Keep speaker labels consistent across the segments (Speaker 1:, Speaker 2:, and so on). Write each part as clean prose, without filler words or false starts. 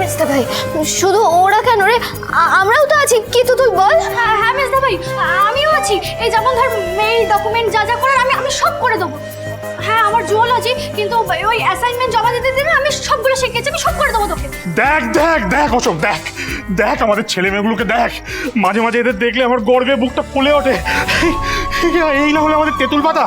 Speaker 1: মেজদা ভাই, শুধু ওরা কেন রে, আমরাও তো আছি, কিন্তু তুই বল।
Speaker 2: হ্যাঁ মেজদা ভাই, আমিও আছি। এই যেমন ধর মেইল ডকুমেন্ট যা যা করার আমি সব করে দেবো। হ্যাঁ আমার জুওলজি, কিন্তু ওই অ্যাসাইনমেন্ট জমা দিতে দিতে আমি সবগুলো শিখেছি, আমি সব করে দেবো তোকে।
Speaker 3: দেখ দেখ দেখ অশোক, দেখ দেখ আমাদের ছেলে মেয়েগুলোকে দেখ, মাঝে মাঝে এদের দেখলে আমার গর্বে বুকটা ফুলে ওঠে। এই না হলে আমাদের তেঁতুল পাতা।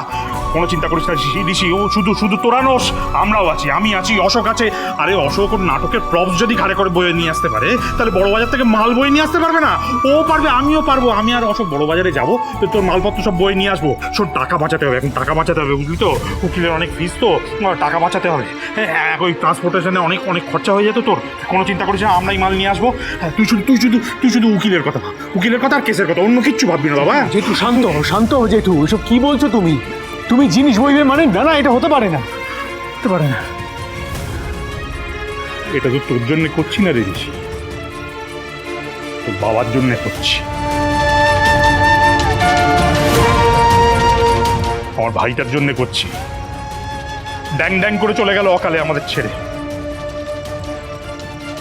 Speaker 3: কোনো চিন্তা করিস না ঋষি, ও শুধু শুধু তোরা নোস, আমরাও আছি, আমি আছি, অশোক আছে। আরে অশোক ওর নাটকের প্রপস যদি ঘাড়ে করে বয়ে নিয়ে আসতে পারে, তাহলে বড় বাজার থেকে মাল বয়ে নিয়ে আসতে পারবে না? ও পারবে, আমিও পারবো। আমি আর অশোক বড় বাজারে যাবো, তো তোর মালপত্র সব বয়ে নিয়ে আসবো। শোন, টাকা বাঁচাতে হবে, এখন টাকা বাঁচাতে হবে, বুঝলি তো? উকিলের অনেক ফিস তো, টাকা বাঁচাতে হবে। হ্যাঁ, ওই ট্রান্সপোর্টেশনে অনেক অনেক খরচা হয়ে যেত তোর। কোনো চিন্তা করিস না, আমরাই মাল নিয়ে আসবো। হ্যাঁ, তুই শুধু উকিলের কথা ভাব, উকিলের কথা আর কেসের কথা, অন্য কিচ্ছু ভাববি না বাবা।
Speaker 4: জেঠু শান্ত হও, শান্ত হও জেঠু। এসব কি বলছো তুমি? তুমি জিনিস বইবে মানে? না না, এটা হতে পারে না, হতে পারে না।
Speaker 3: এটা তো তোর জন্য করছি না রে ঋষি, তোর বাবার জন্য করছি। আমার ভাইটার জন্য করছি। ড্যাং ড্যাং করে চলে গেল অকালে আমাদের ছেড়ে,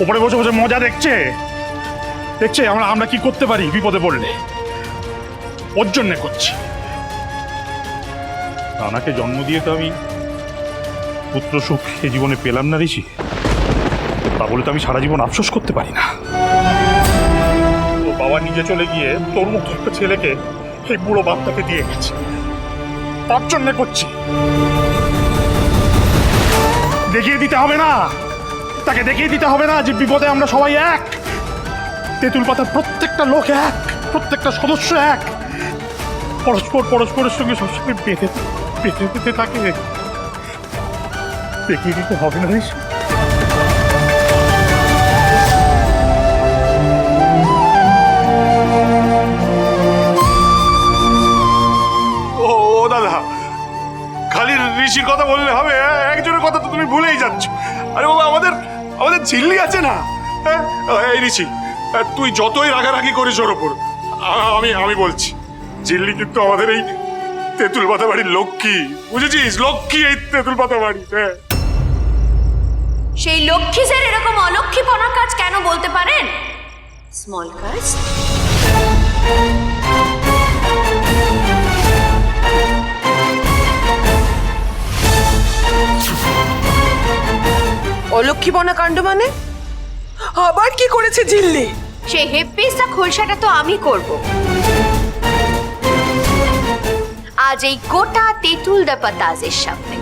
Speaker 3: ওপরে বসে বসে মজা দেখছে দেখছে আমরা কি করতে পারি বিপদে পড়লে। ওর জন্য করছি। রানাকে জন্ম দিয়ে তো আমি পুত্র সুখ এ জীবনে পেলাম না ঋষি, তা বলে তো আমি সারা জীবন আফসোস করতে পারি না। ও বাবা নিজে চলে গিয়ে তোর মতো একটা ছেলেকে এই বুড়ো বাপটাকে দিয়ে গেছে, তার জন্য করছি। দেখিয়ে দিতে হবে না, তাকে দেখিয়ে দিতে হবে না যে বিপদে আমরা সবাই এক। তেঁতুল পাতার প্রত্যেকটা লোক এক, প্রত্যেকটা সদস্য এক, পরস্পরের সঙ্গে সবসময় বেঁধে বেঁধে থাকে। দেখিয়ে দিতে হবে না ঋষি। ও দাদা, খালি ঋষির কথা বললে হবে? একজনের কথা তো তুমি ভুলেই যাচ্ছ। আরে বাবা, আমাদের ঝিল্লি আছে না? এই ঋষি, তুই যতই রাগারাগি করিস ওর ওপর, আমি বলছি, ঝিল্লি কিন্তু আমাদের এই তেঁতুল পাতা বাড়ির লক্ষ্মী, বুঝেছিস? লক্ষ্মী এই তেঁতুল পাতা বাড়ি। হ্যাঁ,
Speaker 1: সেই লক্ষ্মী স্যার এরকম অলক্ষ্মীপনার কাজ কেন বলতে পারেন? স্মল কাজ।
Speaker 5: অলক্ষীপনা কাণ্ড মানে? আবার কি করেছে ঝিল্লি?
Speaker 1: সেই হেপ্পিসটা খোলসাটা তো আমি করব। আজ এই গোটা তেঁতুল দা পাতাজের সামনে।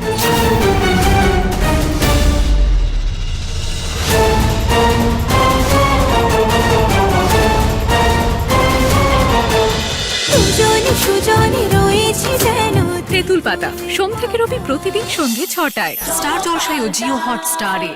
Speaker 6: সুজনে রয়েছে যেন তেঁতুল পাতা। সোম থেকে রবি প্রতিদিন সন্ধ্যে ৬টায় স্টার জলসায় ও জিও হটস্টারে।